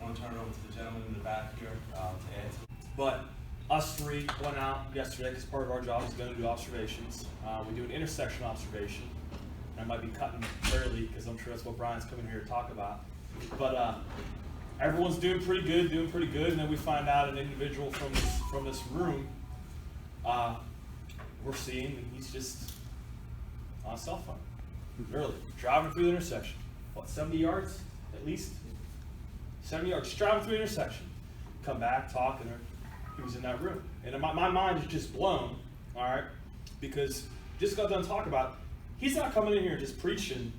want to turn it over to the gentleman in the back here to add to it. But us three went out yesterday because part of our job is going to do observations. We do an intersection observation. And I might be cutting early because I'm sure that's what Brian's coming here to talk about. But everyone's doing pretty good, and then we find out an individual from this room we're seeing, and he's just on a cell phone. Literally, driving through the intersection. What, 70 yards at least? 70 yards, just driving through the intersection. Come back, talk, and he was in that room. And my mind is just blown, all right? Because just got done talking about, he's not coming in here just preaching,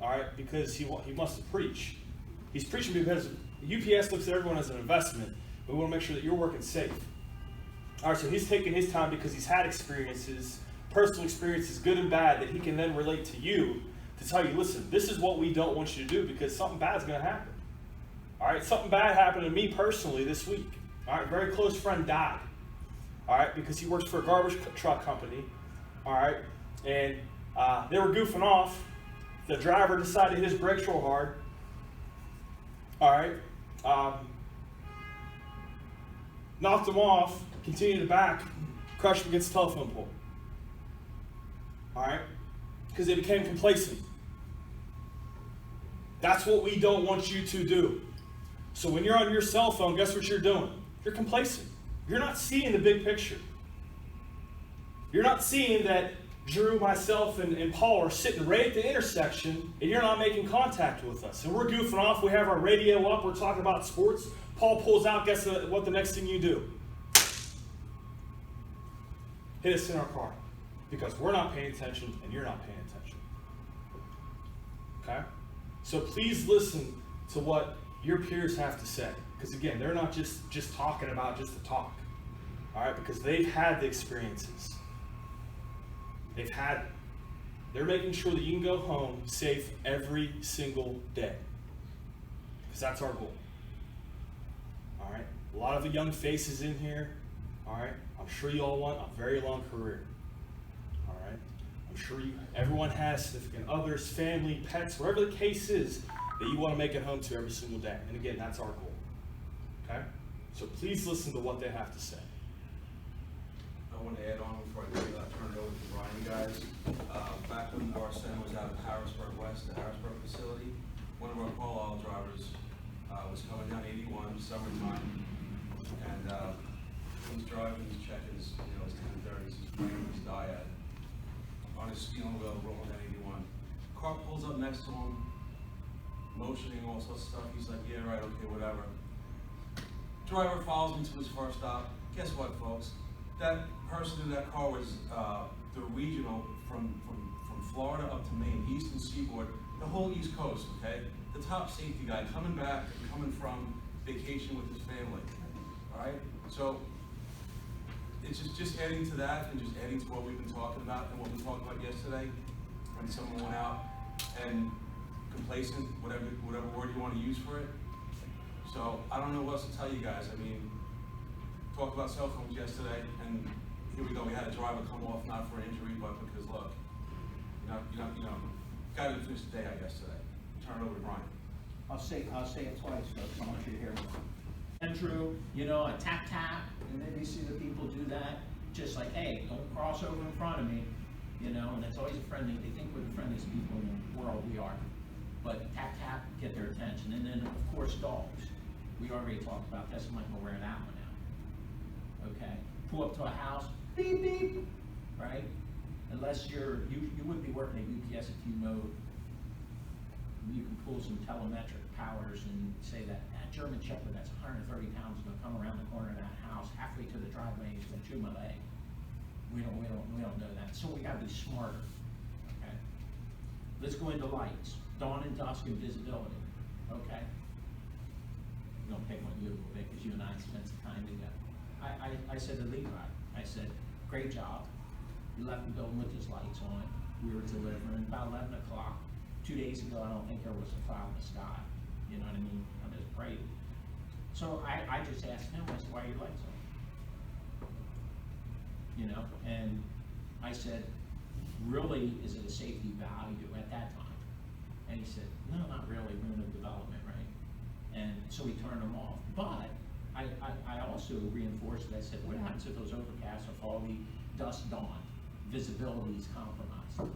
all right, because he wants to preach. He's preaching because UPS looks at everyone as an investment, but we want to make sure that you're working safe. All right, so he's taking his time because he's had experiences, personal experiences, good and bad, that he can then relate to you to tell you, listen, this is what we don't want you to do because something bad's going to happen. All right, something bad happened to me personally this week. All right, a very close friend died. All right, because he works for a garbage truck company. All right, and they were goofing off. The driver decided to hit his brakes real hard. All right, knocked him off, continued to back, crushed him against the telephone pole. All right, because they became complacent. That's what we don't want you to do. So when you're on your cell phone, guess what you're doing? You're complacent. You're not seeing the big picture. You're not seeing that Drew, myself, and Paul are sitting right at the intersection, and you're not making contact with us. And we're goofing off. We have our radio up. We're talking about sports. Paul pulls out. Guess what the next thing you do? Hit us in our car. Because we're not paying attention, and you're not paying attention. Okay? So please listen to what your peers have to say. Because again, they're not just talking about just the talk. All right? Because they've had the experiences. They've had it. They're making sure that you can go home safe every single day. Because that's our goal. All right? A lot of the young faces in here. All right? I'm sure you all want a very long career. All right? I'm sure everyone has significant others, family, pets, whatever the case is that you want to make it home to every single day. And again, that's our goal. Okay? So please listen to what they have to say. I want to add on before I turn it over to Brian, guys. Back when our center was out of Harrisburg West, the Harrisburg facility, one of our Carlisle drivers was coming down 81, summertime, and he's driving, he's checking his, his 1030s, he's playing his diet on his steering wheel, rolling down 81. Car pulls up next to him, motioning, all sorts of stuff. He's like, yeah, right, okay, whatever. Driver follows me to his first stop. Guess what, folks? That person in that car was the regional from Florida up to Maine, Eastern Seaboard, the whole East Coast, okay? The top safety guy coming back and coming from vacation with his family, all right? So it's just adding to that and just adding to what we've been talking about and what we talked about yesterday when someone went out and complacent, whatever word you want to use for it. So I don't know what else to tell you guys. I mean, talked about cell phones yesterday, and here we go. We had a driver come off, not for injury, but because look, got to finish the day, I guess, today. Turn it over to Brian. I'll say it twice, folks. I want you to hear me. Andrew, a tap tap, and then you see the people do that, just like, hey, don't cross over in front of me, and it's always a friendly. They think we're the friendliest people in the world. We are, but tap tap, get their attention, and then of course dogs. We already talked about this. I'm not gonna wear that one out. Okay, pull up to a house, beep beep, right? Unless you wouldn't be working at UPS if you know you can pull some telemetric powers and say that German Shepherd that's 130 pounds is going to come around the corner of that house halfway to the driveway and he's going to chew my leg. We don't know that. So we got to be smarter. Okay. Let's go into lights, dawn and dusk and visibility. Okay. I'm gonna pick on you a little bit because you and I spent some time together. I said to Levi, I said, great job. You left the building with his lights on. We were delivering about 11 o'clock. 2 days ago, I don't think there was a cloud in the sky. You know what I mean? I just prayed. So I just asked him, I said, why are your lights on? And I said, really, is it a safety value at that time? And he said, no, not really. We're in a development, right? And so we turned them off. But I also reinforced it. I said, what happens if those overcasts are foggy, dusk dawn, visibility is compromised?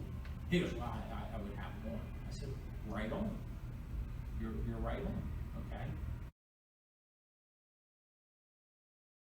He goes, well, I would have them on. I said, right on. You're right on, okay?